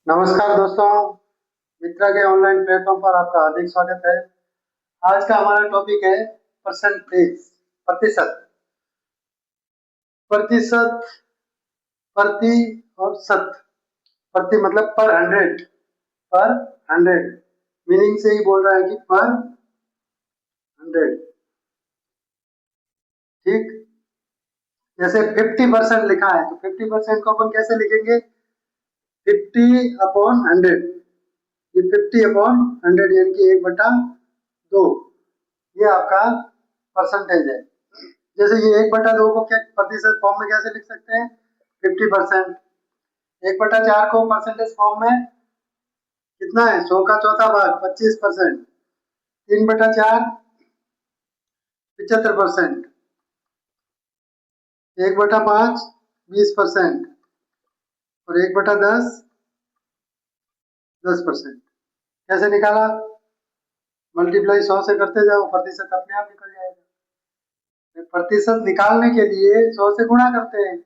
नमस्कार दोस्तों, मित्रा के ऑनलाइन प्लेटफॉर्म पर आपका हार्दिक स्वागत है। आज का हमारा टॉपिक है परसेंटेज, प्रतिशत। प्रतिशत, प्रति और शत। प्रति मतलब पर हंड्रेड, पर हंड्रेड मीनिंग से ही बोल रहा है कि पर हंड्रेड। ठीक, जैसे 50% लिखा है तो 50% को अपन कैसे लिखेंगे? 50/100। ये 50/100 यानी कि 1/2। ये आपका परसेंटेज है। जैसे ये 1/2 को क्या प्रतिशत फॉर्म में कैसे लिख सकते हैं? 50%। 1/4 को परसेंटेज फॉर्म में कितना है? 100 का चौथा भाग 25%। 3/4 75%। 1/5 20%। और 1/10 10%। कैसे निकाला? मल्टीप्लाई 100 से करते जाओ, प्रतिशत अपने आप निकल जाएगा। प्रतिशत निकालने के लिए 100 से गुणा करते हैं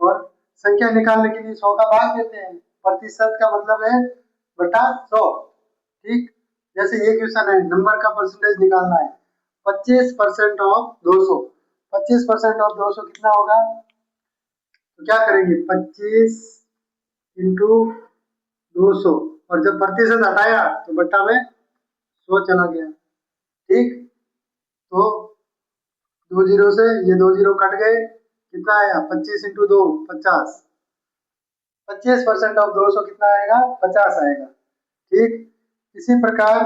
और संख्या निकालने के लिए 100 का भाग देते हैं। प्रतिशत का मतलब है बटा 100। ठीक, जैसे ये क्वेश्चन है, नंबर का परसेंटेज निकालना है। 25% ऑफ 200। 25% ऑफ 200 कितना होगा? तो क्या करेंगे? 25 इंटू 200, और जब प्रतिशत हटाया तो बट्टा में 100 चला गया। ठीक, तो 2 जीरो से ये 2 जीरो कट गए, कितना आया? 25 इंटू 2 50। 25% ऑफ 200 कितना आएगा? 50 आएगा। ठीक, इसी प्रकार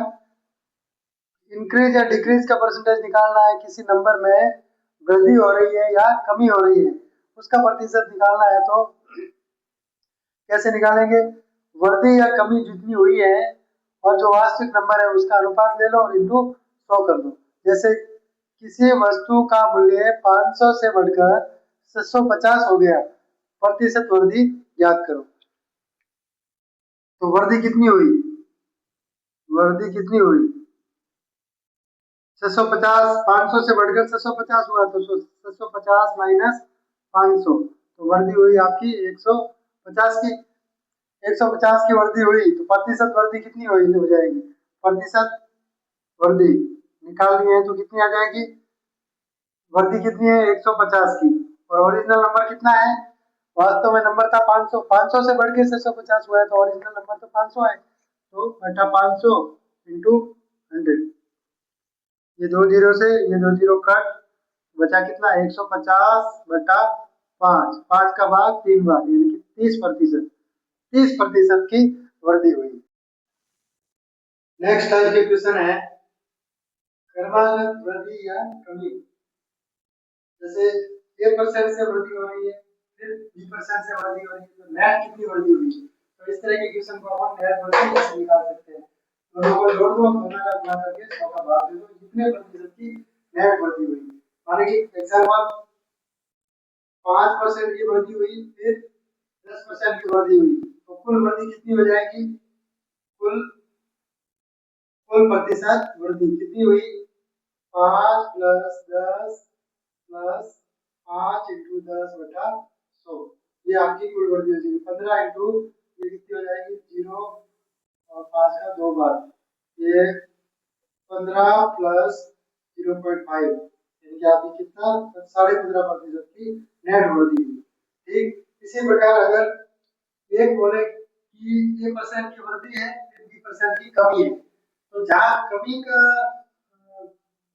इंक्रीज या डिक्रीज का परसेंटेज निकालना है। किसी नंबर में वृद्धि हो रही है या कमी हो रही है, उसका प्रतिशत निकालना है तो कैसे निकालेंगे? वृद्धि या कमी जितनी हुई है और जो वास्तविक नंबर है उसका अनुपात ले लो और इंटू 100 कर दो। जैसे किसी वस्तु का मूल्य 500 से बढ़कर 650 हो गया, प्रतिशत वृद्धि ज्ञात करो। तो वृद्धि कितनी हुई? वृद्धि कितनी हुई? 650, 500 से बढ़कर 650 हुआ तो 650 माइनस 500, तो वृद्धि हुई आपकी 150 की। 150 की वृद्धि हुई तो प्रतिशत वृद्धि कितनी हुई हो जाएगी? प्रतिशत वृद्धि निकालनी है तो कितनी आ जाएगी? वृद्धि कितनी है? 150 की। और ओरिजिनल नंबर कितना है? वास्तव में नंबर था 500। 500 से बढ़ के 650 हुआ है तो ओरिजिनल नंबर तो 500 है। तो बटा 500 इंटू 100। ये 2 जीरो से ये 2 जीरो कट, बचा कितना? 150/5। 5 का भाग 3 बार यानी कि 30%। 30% की वृद्धि हुई। नेक्स्ट टाइप के क्वेश्चन है क्रमागत वृद्धि या कमी। जैसे A% से वृद्धि हो रही है, फिर B% से वृद्धि हो रही है, तो नेट कितनी वृद्धि हुई? तो इस तरह के क्वेश्चन को हम नेट वृद्धि कैसे निकाल सकते हैं? दोनों को जोड़ दो, दोनों का गुणा करके 100 का भाग दे दो, जितने प्रतिशत की नेट वृद्धि हुई। माने कि एग्जांपल 5% की वृद्धि हुई, फिर 10% की वृद्धि हुई, तो कुल वृद्धि कितनी हो जाएगी? कुल कुल प्रतिशत वृद्धि कितनी हुई? 5 प्लस 10 प्लस 5 इंटू 10/100। ये आपकी कुल वृद्धि हो जाएगी। 15 इंटू ये कितनी हो जाएगी? 0 और 5 का 2 बार, ये 15 प्लस 0.5 यानी कि आपकी कितना? 15.5% की नेट वृद्धि हुई। ठीक, इसी प्रकार अगर एक बोले कि A% की वृद्धि है, फिर B% की कमी है, तो जहाँ कमी का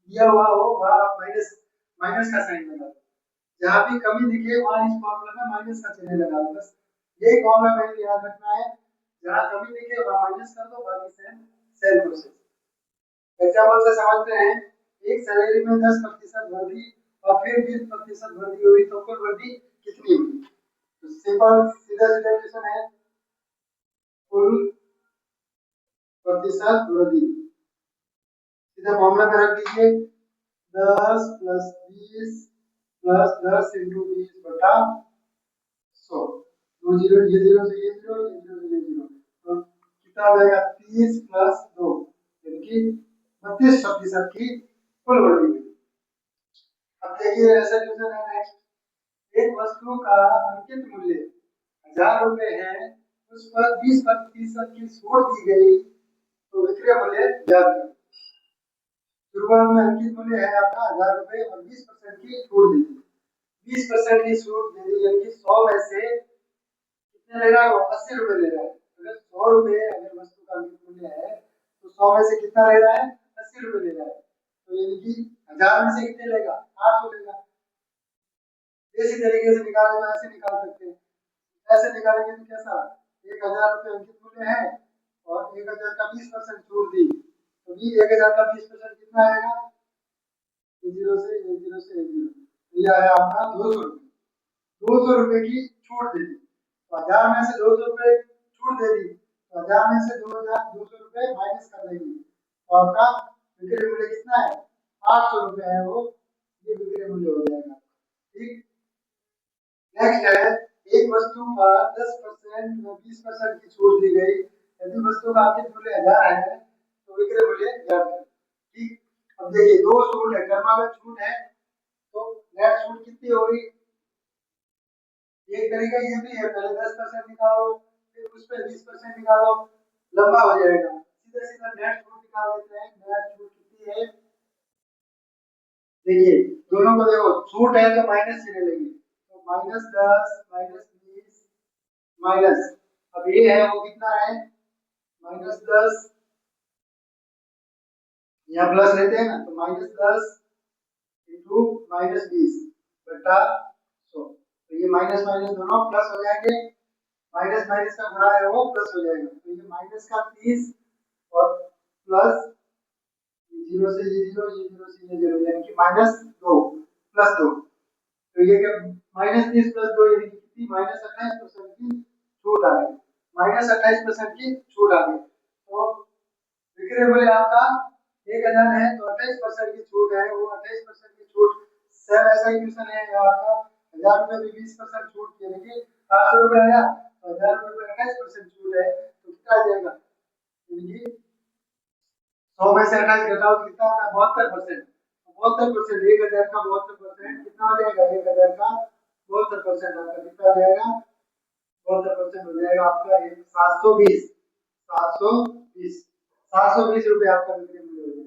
दिया हुआ हो वहाँ आप माइनस माइनस का साइन लगा दो। जहाँ भी कमी दिखे वहाँ इस फॉर्मूला में माइनस का चिन्ह लगा दो। बस यही फॉर्मूला में याद रखना है। जहाँ कमी दिखे वहाँ माइनस कर दो, बाकी सेम सेम प्रोसेस। एग्जाम्पल से समझते हैं, एक सैलरी में 10% वृद्धि और फिर 20% वृद्धि हुई तो कुल वृद्धि कितनी हुई? तो सिंपल सीधा सीधा क्वेश्चन है, कुल प्रतिशत वृद्धि सीधा फॉर्मूला में रख दीजिए। 10 प्लस 20 प्लस 10 इंटू 20/100। 2 जीरो, ये जीरो से ये जीरो, ये जीरो से ये जीरो, तो कितना आ जाएगा? 30 प्लस 2 यानी कि 32% की कुल वृद्धि हुई। अब देखिए ऐसा क्वेश्चन है नेक्स्ट। एक वस्तु का अंकित मूल्य 1000 रुपए है उस पर 20% की छूट दी गई तो विक्रय मूल्य ज्ञात करें। शुरुआत में अंकित मूल्य है आपका 1000 रुपए और 20% की छूट दी थी। 20% की छूट दे दी यानी कि 100 में से कितने ले रहा है वो 80 रुपए ले रहा है। अगर 100 रुपए अगर वस्तु का अंकित मूल्य है तो 100 में से कितना ले रहा है 80 रुपए ले रहा है। तो यानी कि 1000 में से कितने लेगा 800 लेगा। इसी तरीके से निकाले तो ऐसे निकाल सकते हैं। ऐसे निकालेंगे तो कैसा 1000 रुपए अंकित मूल्य है और 1000 का 20% छूट दी तो भी 1000 का 20% कितना आएगा 1 0 से 1 आया आपका 200 रुपए। 200 रुपए की छूट दे दी तो 1000 में से 200 रुपए छूट दे दी तो 1000 में से 200 रुपए माइनस कर देंगे तो आपका विक्रय मूल्य कितना है 800 रुपए है वो ये विक्रय मूल्य हो जाएगा। ठीक। नेक्स्ट है एक वस्तु पर 10% व 20% की छूट दी गई यदि वस्तु का अंकित मूल्य 1000 है तो विक्रय मूल्य 1000 है। ठीक। अब देखिए दो छूट है कर्मा में छूट है तो नेट छूट कितनी होगी। एक तरीका ये भी है पहले 10% निकालो फिर उस पर 20% निकालो लंबा हो जाएगा। सीधा सीधा नेट छूट निकाल लेते हैं। नेट छूट कितनी है देखिए दोनों को देखो छूट है तो माइनस चिन्ह लेंगे तो -10 -20 माइनस अब ये है वो कितना है -10 यहाँ प्लस लेते हैं ना तो -10 इंटू -20 बटा 100 तो ये माइनस माइनस दोनों प्लस हो जाएंगे। माइनस माइनस का गुणा है वो प्लस हो जाएगा तो ये माइनस का 30 और प्लस 0 से ये 0 ये 0 से ये 0 यानी कि -2 प्लस 2 तो ये क्या -30 प्लस 2 यानी कि कितनी -28% की छूट आ गई। -28% की छूट आ गई तो विक्रय मूल्य आपका 1000 है तो 28% की छूट है वो 28% की छूट सेम ऐसा ही क्वेश्चन है आपका 1000 रुपए में 20% छूट यानी कि 800 रुपए आया तो 1000 रुपए में 28% छूट है तो कितना आ जाएगा यानी कि 100 में से 28 घटाओ तो कितना होगा 72%। 72% 1000 का 72% कितना हो जाएगा 1000 का 72% आपका कितना हो जाएगा 72% हो जाएगा आपका 720 720 720 रुपए आपका विक्रय मूल्य हो जाएगा।